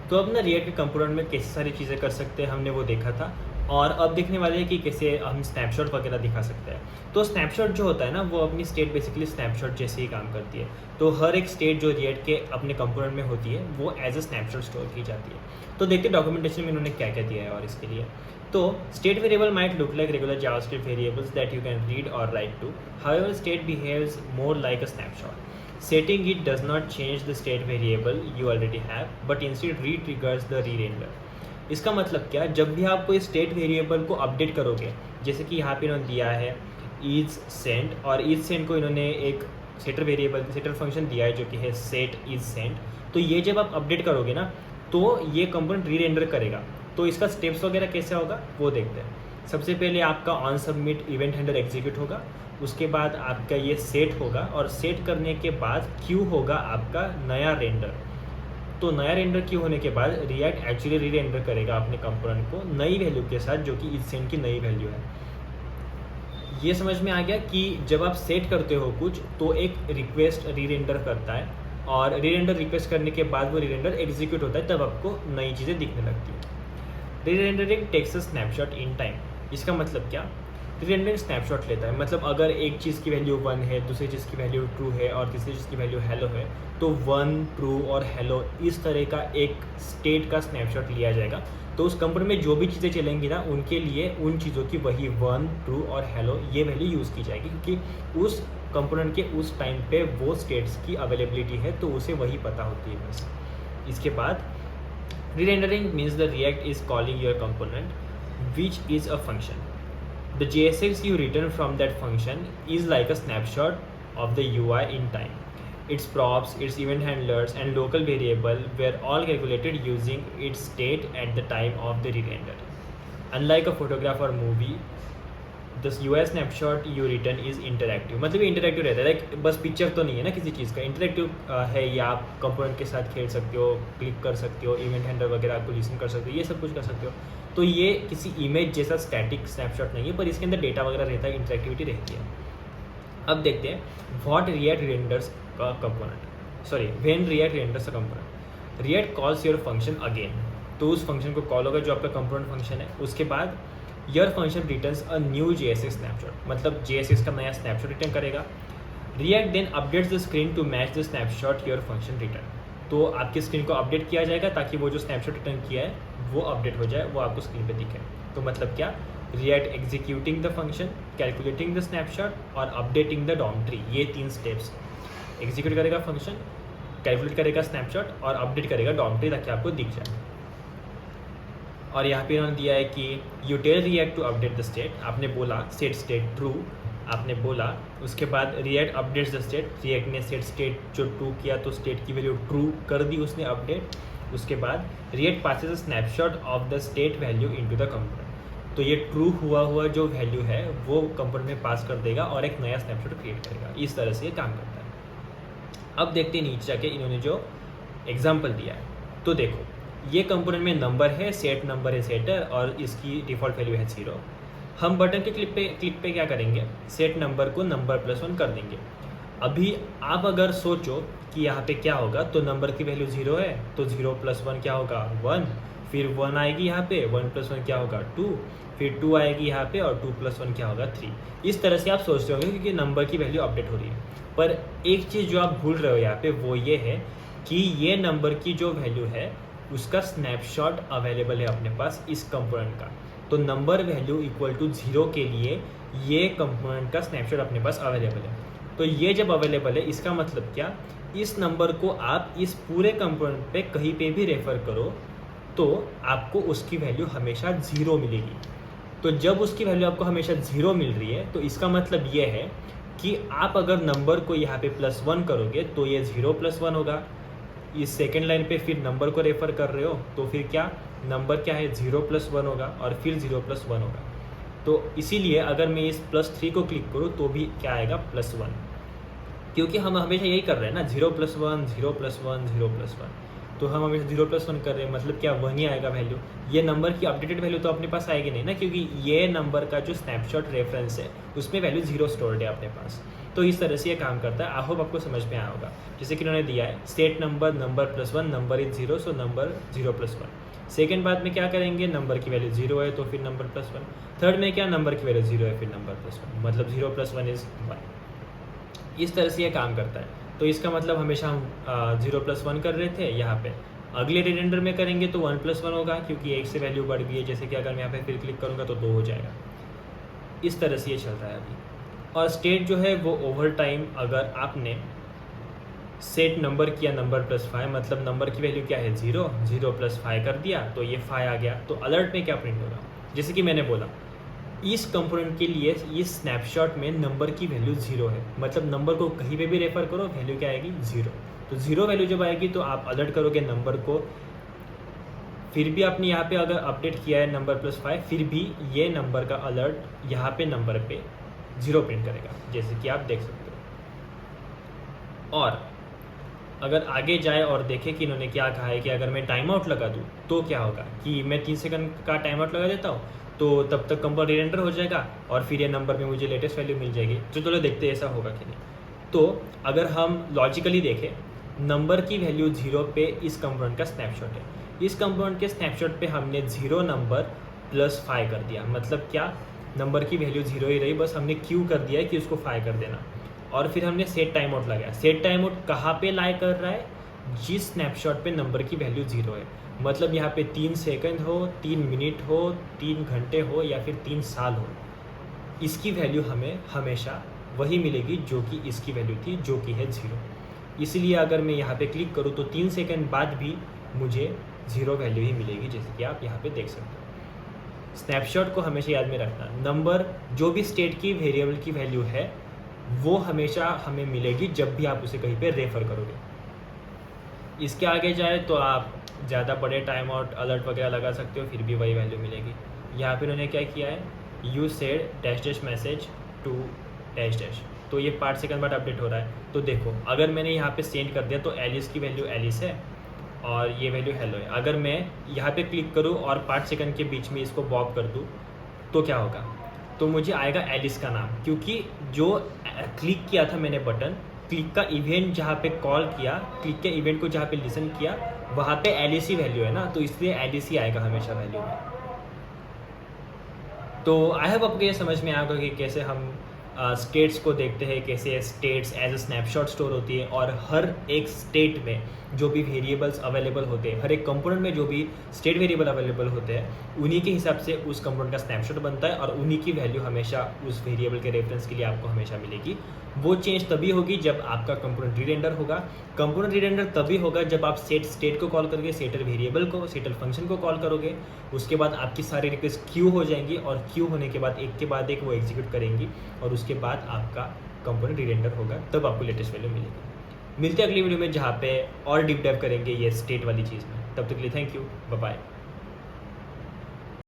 तो अब ना रिएक्ट के कंपोनेंट में कैसे सारी चीज़ें कर सकते हैं हमने वो देखा था, और अब देखने वाले हैं कि कैसे हम स्नैपशॉट वगैरह दिखा सकते हैं। तो स्नैपशॉट जो होता है ना, वो अपनी स्टेट बेसिकली स्नैपशॉट जैसे ही काम करती है। तो हर एक स्टेट जो रिएक्ट के अपने कंपोनेंट में होती है वो एज अ स्नैपशॉट स्टोर की जाती है। तो देखते डॉक्यूमेंटेशन में इन्होंने क्या क्या दिया है और इसके लिए। तो state variable might look like regular JavaScript variables that you can read और write to, however state behaves more like a snapshot. Setting it does not change the state variable you already have, but instead re-triggers the re-render. इसका मतलब क्या, जब भी आप कोई state variable को update करोगे, जैसे कि यहाँ पे इन्होंने दिया है इज सेंड, और इज सेंड को इन्होंने एक सेटर वेरिएबल सेटर फंक्शन दिया है जो कि है सेट इज सेंड। तो ये जब आप अपडेट करोगे ना, तो ये कंपोनेंट री रेंडर करेगा। तो इसका स्टेप्स वगैरह कैसे होगा वो देखते हैं। सबसे पहले आपका on submit event handler execute होगा, उसके बाद आपका ये सेट होगा, और सेट करने के बाद क्यू होगा आपका नया रेंडर। तो नया रेंडर क्यू होने के बाद रिएक्ट एक्चुअली री रेंडर करेगा अपने कंपोनेंट को नई वैल्यू के साथ, जो कि इज सेंड की नई वैल्यू है। ये समझ में आ गया कि जब आप सेट करते हो कुछ, तो एक रिक्वेस्ट री रेंडर करता है, और री रेंडर रिक्वेस्ट करने के बाद वो री रेंडर एग्जीक्यूट होता है, तब आपको नई चीज़ें दिखने लगती है। Re rendering takes a snapshot in time. इसका मतलब क्या, री रेंडरिंग स्नैपशॉट लेता है। मतलब अगर एक चीज़ की वैल्यू 1 है, दूसरी चीज़ की वैल्यू ट्रू है, और तीसरी चीज़ की वैल्यू हेलो है, तो 1 ट्रू और हेलो इस तरह का एक स्टेट का स्नैपशॉट लिया जाएगा। तो उस कंपोनेंट में जो भी चीज़ें चलेंगी ना, उनके लिए उन चीज़ों की वही 1 ट्रू और हेलो ये वैल्यू यूज़ की जाएगी, क्योंकि उस कंपोनेंट के उस टाइम पे वो स्टेट्स की अवेलेबिलिटी है, तो उसे वही पता होती है बस। इसके बाद re-rendering means the React is calling your component, which is a function. The JSX you return from that function is like a snapshot of the UI in time. Its props, its event handlers, and local variable were all calculated using its state at the time of the re-render. Unlike a photograph or movie, the UI snapshot you return is interactive. मतलब ये interactive रहता है, like बस picture तो नहीं है ना किसी चीज़ का, इंटरेक्टिव है। या आप कंपोनेंट के साथ खेल सकते हो, क्लिक कर सकते हो, इवेंट हैंडलर वगैरह को लिसन कर सकते हो, ये सब कुछ कर सकते हो। तो ये किसी इमेज जैसा स्टैटिक स्नैपशॉट नहीं है, पर इसके अंदर डेटा वगैरह रहता है, इंटरेक्टिविटी रहती है। अब देखते हैं व्हाट रिएक्ट रेंडर्स का component, sorry when react renders a component. React calls your function again, तो उस फंक्शन को कॉल होगा जो आपका कंपोनेंट फंक्शन है। उसके बाद your function returns a new JSX snapshot, मतलब JSX का नया स्नैपशॉट रिटर्न करेगा। React then updates the screen to match the snapshot your function return. तो आपकी स्क्रीन को अपडेट किया जाएगा ताकि वो जो स्नैपशॉट रिटर्न किया है वो अपडेट हो जाए, वो आपको स्क्रीन पे दिखे। तो मतलब क्या, react executing the function, calculating the snapshot और अपडेटिंग द डॉम ट्री, ये 3 स्टेप्स। एग्जीक्यूट करेगा फंक्शन, कैलकुलेट करेगा स्नैपशॉट और अपडेट करेगा डॉम ट्री ताकि आपको दिख जाए। और यहाँ पे उन्होंने दिया है कि you tell React to update the state, आपने बोला सेट स्टेट ट्रू, आपने बोला। उसके बाद React updates the state, React ने सेट स्टेट जो ट्रू किया तो स्टेट की वैल्यू ट्रू कर दी उसने अपडेट। उसके बाद react passes a snapshot of the state value into the component, तो ये ट्रू हुआ जो वैल्यू है वो कंपोनेंट में पास कर देगा और एक नया स्नैपशॉट क्रिएट करेगा। इस तरह से ये काम करता है। अब देखते हैं नीचे जाके इन्होंने जो एग्जाम्पल दिया है। तो देखो ये कंपोनेंट में नंबर है, सेट नंबर है सेटर, और इसकी डिफ़ॉल्ट वैल्यू है 0। हम बटन के क्लिक पे क्या करेंगे, सेट नंबर को नंबर +1 कर देंगे। अभी आप अगर सोचो कि यहाँ पे क्या होगा, तो नंबर की वैल्यू 0 है, तो 0 + 1 क्या होगा 1, फिर 1 आएगी यहाँ पे, 1 + 1 क्या होगा 2, फिर 2 आएगी यहाँ पे, और 2 + 1 क्या होगा 3। इस तरह से आप सोचते होंगे क्योंकि नंबर की वैल्यू अपडेट हो रही है। पर एक चीज़ जो आप भूल रहे हो यहाँ पे वो ये है कि ये नंबर की जो वैल्यू है उसका स्नैपशॉट अवेलेबल है अपने पास इस कंपोनेंट का। तो नंबर वैल्यू इक्वल टू 0 के लिए ये कंपोनेंट का स्नैपशॉट अपने पास अवेलेबल है। तो ये जब अवेलेबल है, इसका मतलब क्या, इस नंबर को आप इस पूरे कंपोनेंट पे कहीं पे भी रेफर करो तो आपको उसकी वैल्यू हमेशा 0 मिलेगी। तो जब उसकी वैल्यू आपको हमेशा 0 मिल रही है, तो इसका मतलब ये है कि आप अगर नंबर को यहाँ पे +1 करोगे तो ये 0 + 1 होगा। इस सेकेंड लाइन पे फिर नंबर को रेफर कर रहे हो तो फिर क्या, नंबर क्या है 0 + 1 होगा, और फिर 0 + 1 होगा। तो इसीलिए अगर मैं इस +3 को क्लिक करूँ तो भी क्या आएगा +1, क्योंकि हम हमेशा यही कर रहे हैं ना, 0 + 1 0 + 1 0 + 1। तो हम हमेशा 0 + 1 कर रहे हैं, मतलब क्या 1 ही आएगा वैल्यू। ये नंबर की अपडेटेड वैल्यू तो अपने पास आएगी नहीं ना, क्योंकि ये नंबर का जो स्नैपशॉट रेफरेंस है उसमें वैल्यू 0 स्टोर्ड है अपने पास। तो इस तरह से ये काम करता है। आई होप आपको समझ में आया होगा। जैसे कि उन्होंने दिया है state number number plus one, number is zero, so number zero plus one. Second बात में क्या करेंगे, नंबर की वैल्यू जीरो है तो फिर नंबर प्लस वन। थर्ड में क्या, नंबर की वैल्यू जीरो है फिर नंबर प्लस वन, मतलब zero plus one is one. इस तरह से ये काम करता है। तो इसका मतलब हमेशा हम जीरो प्लस वन कर रहे थे, यहाँ पे अगले रिमाइंडर में करेंगे तो वन प्लस वन होगा, क्योंकि एक से वैल्यू बढ़ गई है। जैसे कि अगर मैं यहाँ पे फिर क्लिक करूँगा तो दो हो जाएगा। इस तरह से ये चल रहा है अभी। और स्टेट जो है वो ओवर टाइम, अगर आपने सेट नंबर किया नंबर प्लस फाइव, मतलब नंबर की वैल्यू क्या है जीरो, जीरो प्लस फाइव कर दिया तो ये फाइव आ गया, तो अलर्ट में क्या प्रिंट होगा। जैसे कि मैंने बोला इस कंपोनेंट के लिए इस स्नैपशॉट में नंबर की वैल्यू जीरो है, मतलब नंबर को कहीं पे भी रेफर करो वैल्यू क्या आएगी, जीरो। तो जीरो वैल्यू जब आएगी तो आप अलर्ट करोगे नंबर को। फिर भी आपने यहाँ पे अगर अपडेट किया है नंबर प्लस फाइव, फिर भी ये नंबर का अलर्ट यहाँ पे नंबर पे जीरो प्रिंट करेगा, जैसे कि आप देख सकते हो। और अगर आगे जाए और देखें कि इन्होंने क्या कहा है कि अगर मैं टाइम आउट लगा दूँ तो क्या होगा, कि मैं 3 सेकंड का टाइम आउट लगा देता हूँ तो तब तक कंपाउंड रिमाइंडर हो जाएगा और फिर ये नंबर में मुझे लेटेस्ट वैल्यू मिल जाएगी। तो चलो देखते हैं ऐसा होगा कि नहीं। तो अगर हम लॉजिकली देखें, नंबर की वैल्यू जीरो पे इस कंपोनेंट का स्नैपशॉट है। इस कंपोनेंट के स्नैपशॉट पे हमने जीरो नंबर प्लस फाइव कर दिया, मतलब क्या, नंबर की वैल्यू जीरो ही रही, बस हमने क्यू कर दिया है कि उसको फाइव कर देना। और फिर हमने सेट टाइम आउट लगाया। सेट टाइम आउट कहाँ पे लाई कर रहा है, जिस स्नैपशॉट पे नंबर की वैल्यू जीरो है, मतलब यहाँ पे 3 सेकंड हो, 3 मिनट हो, 3 घंटे हो या फिर 3 साल हो, इसकी वैल्यू हमें हमेशा वही मिलेगी जो कि इसकी वैल्यू थी, जो कि है जीरो। इसलिए अगर मैं यहाँ पे क्लिक करूँ तो 3 सेकंड बाद भी मुझे जीरो वैल्यू ही मिलेगी, जैसे कि आप यहाँ पे देख सकते हो। स्नैपशॉट को हमेशा याद में रखना, नंबर जो भी स्टेट की वेरिएबल की वैल्यू है वो हमेशा हमें मिलेगी जब भी आप उसे कहीं पे रेफर करोगे। इसके आगे जाए तो आप ज़्यादा बड़े टाइम आउट अलर्ट वगैरह लगा सकते हो, फिर भी वही वैल्यू मिलेगी। यहाँ पे उन्होंने क्या किया है, you said dash dash message to dash dash, तो ये 5 सेकंड बाद अपडेट हो रहा है। तो देखो अगर मैंने यहाँ पे सेंड कर दिया तो एलिस की वैल्यू एलिस है और ये वैल्यू हेलो है। अगर मैं यहाँ पे क्लिक करूँ और 5 सेकंड के बीच में इसको बॉब कर दूँ तो क्या होगा, तो मुझे आएगा एलिस का नाम, क्योंकि जो क्लिक किया था मैंने बटन, क्लिक का इवेंट जहाँ पे कॉल किया, क्लिक के इवेंट को जहाँ पे लिसन किया, वहाँ पे एलिस ही वैल्यू है ना, तो इसलिए एलिस ही आएगा हमेशा वैल्यू में। तो आई होप आपको ये समझ में आएगा कि कैसे हम स्टेट्स को देखते हैं, कैसे states as a snapshot store होती है और हर एक स्टेट में जो भी वेरिएबल्स अवेलेबल होते हैं, हर एक कंपोनेंट में जो भी स्टेट वेरिएबल अवेलेबल होते हैं, उन्हीं के हिसाब से उस कंपोनेंट का स्नैपशॉट बनता है और उन्हीं की वैल्यू हमेशा उस वेरिएबल के रेफरेंस के लिए आपको हमेशा मिलेगी। वो चेंज तभी होगी जब आपका कंपोनेंट रीरेंडर होगा। कंपोनेंट रीरेंडर तभी होगा जब आप सेट स्टेट को कॉल करके सेटल वेरिएबल को, सेटल फंक्शन को कॉल करोगे। उसके बाद आपकी सारी रिक्वेस्ट क्यू हो जाएंगी और क्यू होने के बाद एक के बाद एक वो एग्जीक्यूट करेंगी और उसके बाद आपका कंपोनेंट रीरेंडर होगा, तब आपको लेटेस्ट वैल्यू मिलेगी। मिलते हैं अगली वीडियो में जहाँ पे और डीप डाइव करेंगे ये स्टेट वाली चीज़ में। तब तक के लिए थैंक यू, बाय बाय।